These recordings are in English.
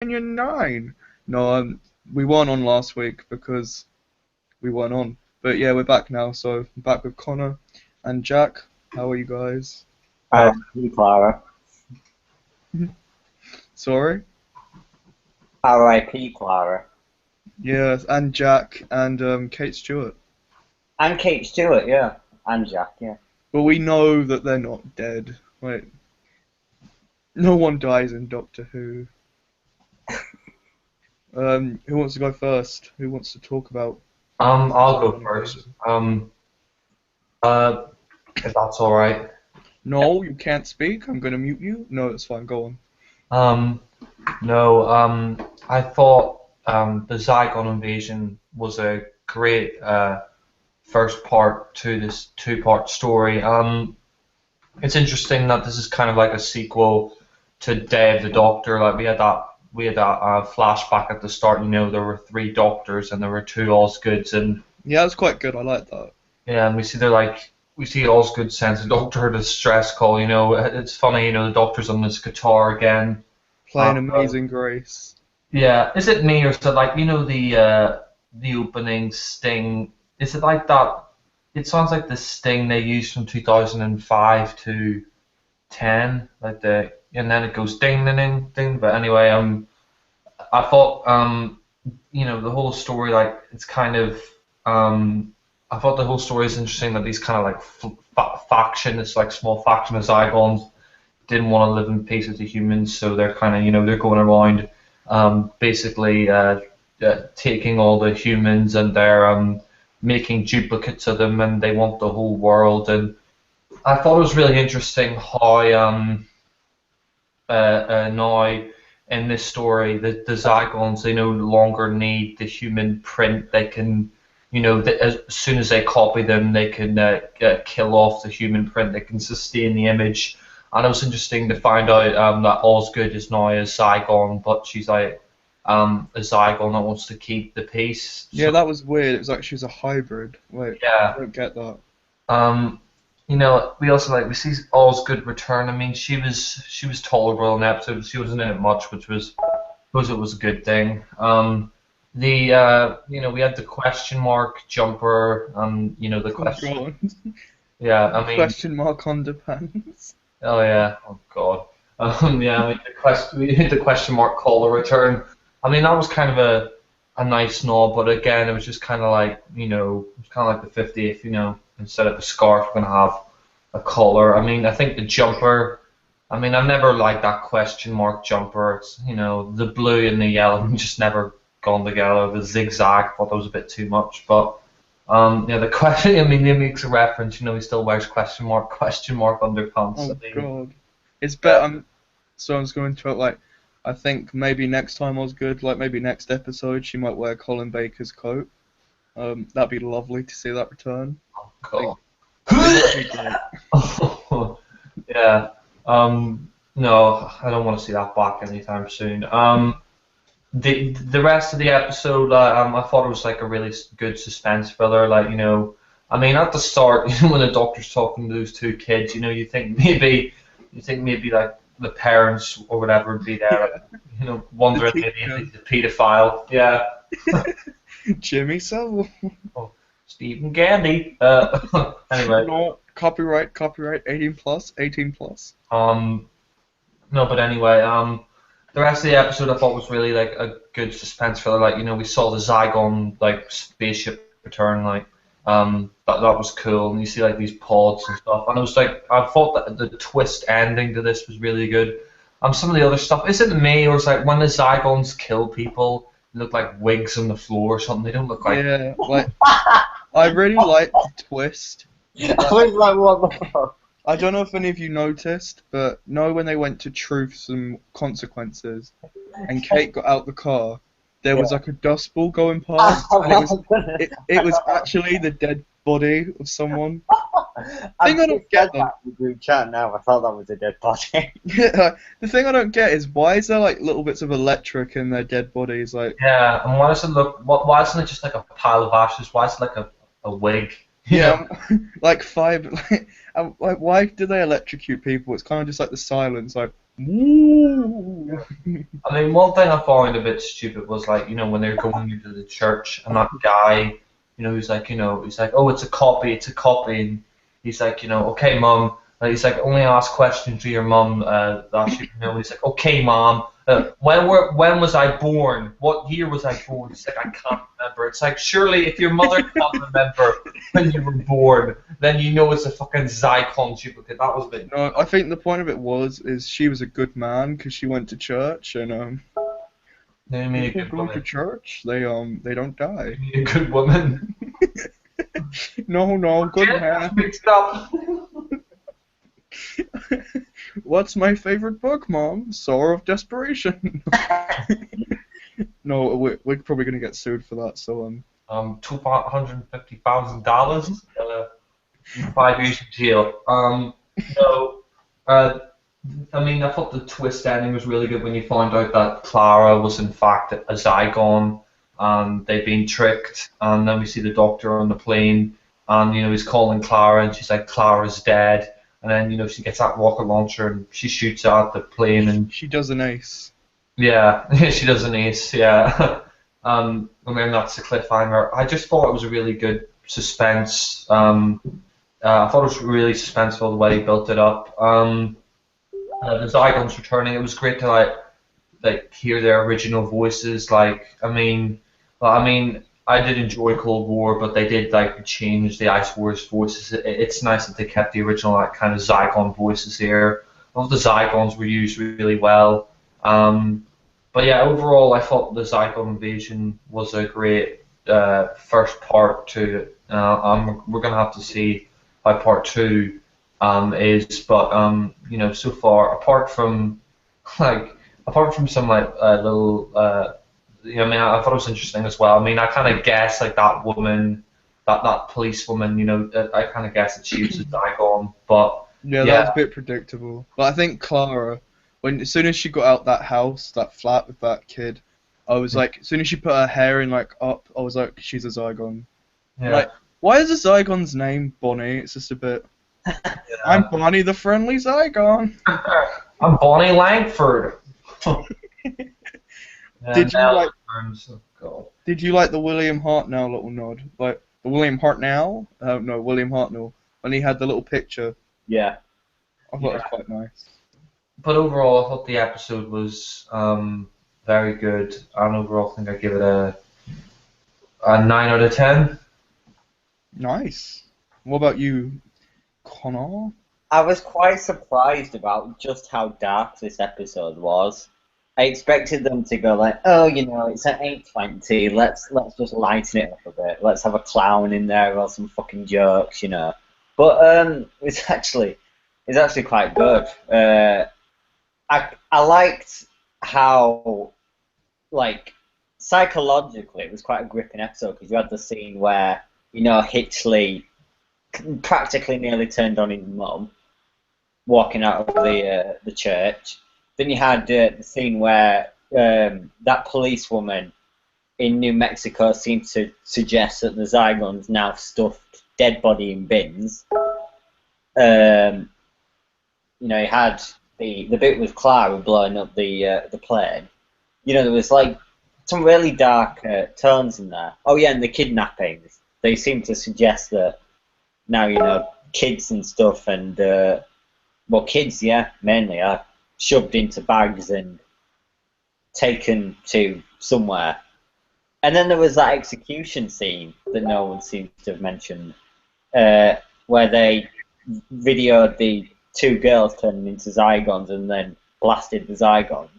and you're 9. No, we weren't on last week because we weren't on. But yeah, we're back now. So I'm back with Connor and Jack. How are you guys? Well, You, Clara. sorry. R.I.P. Clara. Yes, and Jack and Kate Stewart. And Kate Stewart, yeah. And Jack, yeah. But we know that they're not dead. Wait, no one dies in Doctor Who. Who wants to go first? Who wants to talk about I'll go Zygon first. invasion? Uh, if that's all right. No, you can't speak. I'm gonna mute you. No, it's fine. Go on. Um, no. I thought the Zygon invasion was a great first part to this two-part story. It's interesting that this is kind of like a sequel to Day of the Doctor. Like we had that flashback at the start. You know, there were 3 doctors and there were 2 Osgoods, and Yeah, that's quite good. I like that. yeah, and we see Osgood sends the Doctor a distress call. You know, it's funny. You know, the Doctor's on this guitar again. Uh, Playing Amazing Grace. yeah, is it me or is it like the opening sting? Is it like that? It sounds like the sting they used from 2005 to 10, like and then it goes ding ding ding ding. But anyway, I thought the whole story, like it's kind of I thought the whole story is interesting that these kind of like faction, this like small faction of Zygons didn't want to live in peace with the humans, so they're kind of they're going around basically taking all the humans and they're making duplicates of them, and they want the whole world. And I thought it was really interesting how now in this story the Zygons, they no longer need the human print. They can as soon as they copy them, they can kill off the human print. They can sustain the image. And it was interesting to find out that Osgood is now a Zygon, but she's like a Zygon that wants to keep the peace. Yeah, So that was weird. It was like she was a hybrid. Wait, I yeah, don't get that. um, we also we see Osgood return. I mean, she was tolerable in the episode. She wasn't in it much, which was a good thing. We had the question mark jumper. The Oh question. god. Yeah, I mean, Question mark underpants. oh yeah, oh god. Yeah, I mean, we had the question mark caller return. I mean, that was kind of a nice nod, but again, it was just kind of like, it was kind of like the 50th, instead of a scarf, we're gonna have a collar. I mean, I think the jumper. I mean, I've never liked that question mark jumper. It's, the blue and the yellow just never gone together. The zigzag, thought that was a bit too much, but. Yeah, the question. I mean, he makes a reference. He still wears question mark underpants. Oh I mean, god. It's better. yeah, So I was going to like. I think maybe next time I was good. Like maybe next episode she might wear Colin Baker's coat. That'd be lovely to see that return. God. I think that'd be great. Yeah. No, I don't want to see that back anytime soon. The rest of the episode, I thought it was like a really good suspense thriller. I mean, at the start, when the doctor's talking to those 2 kids, you think maybe like the parents or whatever would be there, Yeah. The wondering maybe if teacher, he's a paedophile. Yeah. Jimmy Savile. Oh, Stephen Gandy. Anyway, No, copyright, 18 plus, 18 plus. no, but anyway, the rest of the episode I thought was really like a good suspense thriller. We saw the Zygon like spaceship return, that was cool, and you see like these pods and stuff. And it was like I thought that the twist ending to this was really good. Some of the other stuff, is it me or is like when the Zygons kill people, they look like wigs on the floor or something. They don't look like. Yeah, like I really like the twist. I Like, was like, what the fuck? I don't know if any of you noticed, but know when they went to Truths and Consequences, and Kate got out the car, there was Yeah. like a dust ball going past, and it was actually the dead body of someone. I've Thing I don't just get said though, that in the group chat now. I thought that was a dead body. the thing I don't get is why is there like little bits of electric in their dead bodies? Like, Yeah, and why does it look? Why isn't it just like a pile of ashes? Why is it like a wig? yeah, like five, like why do they electrocute people? It's kind of just like the silence, like. Woo! I mean, one thing I found a bit stupid was like, when they're going into the church and that guy, he's like, oh, it's a copy, and he's like, okay, mum. He's like, only ask questions to your mum. That should know. He's like, okay, mom. When was I born? What year was I born? He's like, I can't remember. It's like, surely if your mother can't remember when you were born, then you know it's a fucking Zygon duplicate. That was a bit. No, I think the point of it is she was a good man because she went to church and I mean, a people good go to woman. church they don't die. A good woman. No, good man. Mixed up. What's my favorite book, Mom? Sour of Desperation. No, we're probably gonna get sued for that. So $250,000, 5 years in jail. So, uh, I mean, I thought the twist ending was really good when you found out that Clara was in fact a Zygon, and they'd been tricked. And then we see the doctor on the plane, and he's calling Clara, and she's like, "Clara's dead." And then she gets that rocket launcher and she shoots at the plane, and she does an ace. yeah, she does an ace, yeah. And then that's the cliffhanger. I just thought it was a really good suspense. I thought it was really suspenseful the way he built it up. The Zygons returning, it was great to like hear their original voices. I did enjoy Cold War, but they did like change the Ice Wars voices. It's nice that they kept the original like kind of Zygon voices here. All of the Zygons were used really well. But yeah, overall, I thought the Zygon invasion was a great first part to it. We're gonna have to see how part two is, but so far, apart from some like little, I thought it was interesting as well. I mean, I kind of guessed like that woman, that police woman, I kind of guessed that she was a Zygon, but Yeah, that was a bit predictable. But I think Clara, as soon as she got out that house, that flat with that kid, I was like, as soon as she put her hair in like up, I was like, she's a Zygon. yeah. Like, why is a Zygon's name Bonnie? It's just a bit. Yeah. I'm Bonnie the friendly Zygon. I'm Bonnie Langford. Did you like? God. Did you like the William Hartnell little nod? Like the William Hartnell? No, William Hartnell. When he had the little picture. Yeah. I thought it was quite nice. But overall, I thought the episode was very good, and overall, I think I give it a 9 out of 10. Nice. What about you, Connor? I was quite surprised about just how dark this episode was. I expected them to go like, oh, it's at 8:20. Let's just lighten it up a bit. Let's have a clown in there or some fucking jokes, But it's actually quite good. I liked how, like, psychologically it was quite a gripping episode because you had the scene where Hitchley practically nearly turned on his mum walking out of the church. Then you had the scene where that policewoman in New Mexico seemed to suggest that the Zygons now stuffed dead body in bins. You had the bit with Clara blowing up the plane. There was like some really dark tones in there. Oh yeah, and the kidnappings. They seem to suggest that now kids and stuff and kids, yeah, mainly are shoved into bags and taken to somewhere. And then there was that execution scene that no one seems to have mentioned, where they videoed the two girls turning into Zygons and then blasted the Zygons.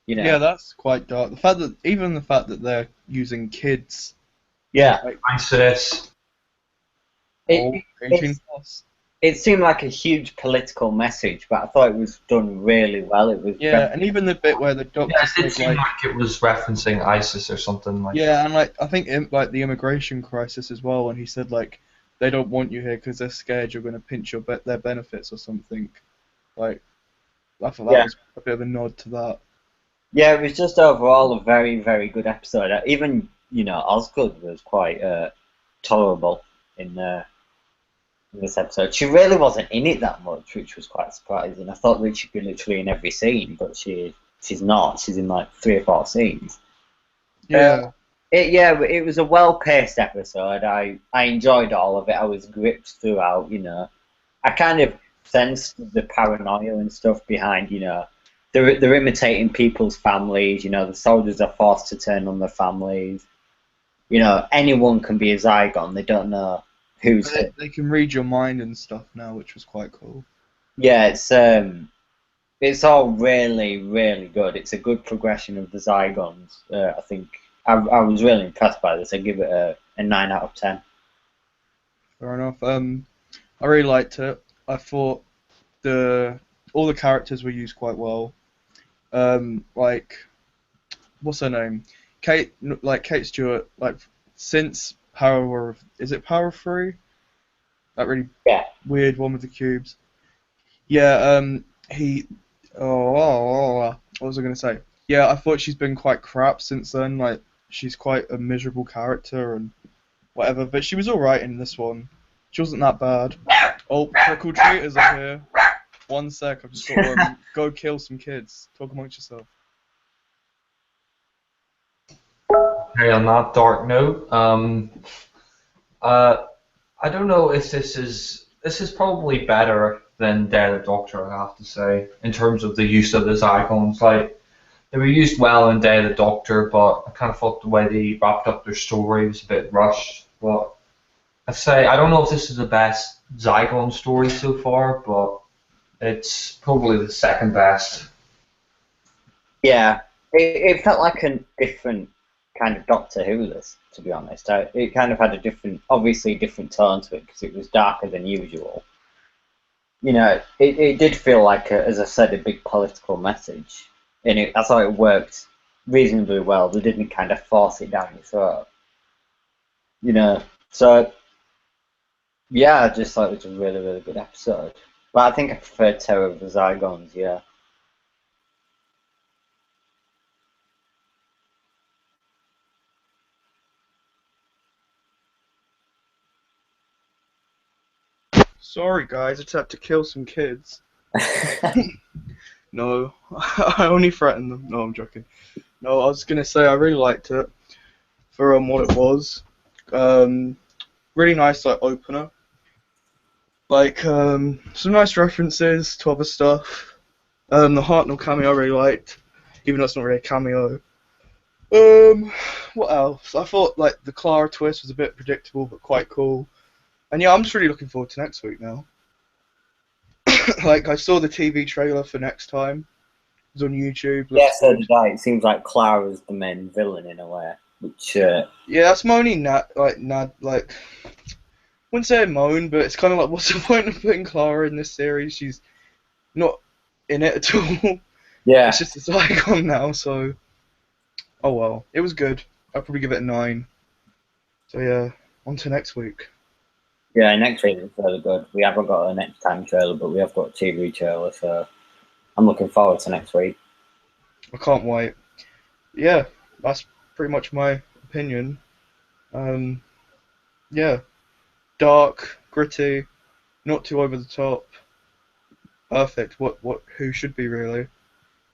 Yeah, that's quite dark. The fact that they're using kids. Yeah. Like, ISIS. It seemed like a huge political message, but I thought it was done really well. It was and even the bit where the doctor it seemed like it was referencing ISIS or something like. Yeah, and like I think like the immigration crisis as well, and he said like they don't want you here because they're scared you're going to pinch their benefits or something. Like I thought that was a bit of a nod to that. Yeah, it was just overall a very, very good episode. Even Osgood was quite tolerable in there. in this episode. She really wasn't in it that much, which was quite surprising. I thought that she'd be literally in every scene, but she's not. She's in like 3 or 4 scenes. Yeah. It was a well-paced episode. I enjoyed all of it. I was gripped throughout, you know. I kind of sensed the paranoia and stuff behind, you know, they're imitating people's families, you know, the soldiers are forced to turn on their families. You know, anyone can be a Zygon, they don't know who's who. They can read your mind and stuff now, which was quite cool. Yeah, it's all really, really good. It's a good progression of the Zygons. I think I was really impressed by this. I give it a 9 out of 10. Fair enough. I really liked it. I thought all the characters were used quite well. Like, what's her name? Kate Stewart. Like, since is it Power 3? That really Yeah. weird one with the cubes. Yeah. What was I gonna say? Yeah, I thought she's been quite crap since then. Like, she's quite a miserable character and whatever. But she was alright in this one. She wasn't that bad. Oh, trick-or-treaters are here. One sec, I've just got to go kill some kids. Talk amongst yourself. Okay, on that dark note, I don't know if this is probably better than Day of the Doctor, I have to say, in terms of the use of the Zygons. Like, they were used well in Day of the Doctor, but I kind of thought the way they wrapped up their story was a bit rushed. But I'd say I don't know if this is the best Zygon story so far, but it's probably the second best. Yeah, it felt like a different kind of Doctor Who this, to be honest. It kind of had obviously different tone to it because it was darker than usual. You know, it did feel like, as I said, a big political message, and I thought it worked reasonably well. They didn't kind of force it down your throat. You know, so yeah, I just thought it was a really, really good episode. But I think I preferred Terror of the Zygons, yeah. Sorry, guys, I just had to kill some kids. No, I only threatened them. No, I'm joking. No, I was gonna say I really liked it for what it was. Really nice like opener. Like some nice references to other stuff. The Hartnell cameo I really liked, even though it's not really a cameo. What else? I thought like the Clara twist was a bit predictable but quite cool. And yeah, I'm just really looking forward to next week now. Like I saw the TV trailer for next time. It was on YouTube. Yeah, so did I. It seems like Clara's the main villain in a way, which yeah, that's my only wouldn't say a moan, but it's kind of like, what's the point of putting Clara in this series? She's not in it at all. Yeah. It's just a Zygon now, so oh well. It was good. I'd probably give it a 9. So yeah, on to next week. Yeah, next week is really good. We haven't got a next time trailer, but we have got a TV trailer, so I'm looking forward to next week. I can't wait. Yeah, that's pretty much my opinion. Yeah, dark, gritty, not too over the top. Perfect. Who should be really.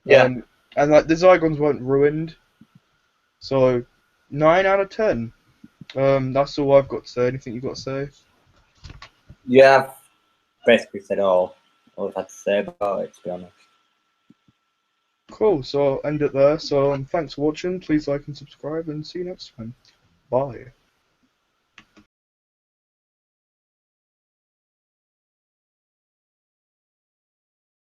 Yeah. And like the Zygons weren't ruined. So 9 out of 10. That's all I've got to say. Anything you got to say? Yeah, I've basically said all I've had to say about it, to be honest. Cool, so I'll end it there. So thanks for watching. Please like and subscribe and see you next time. Bye.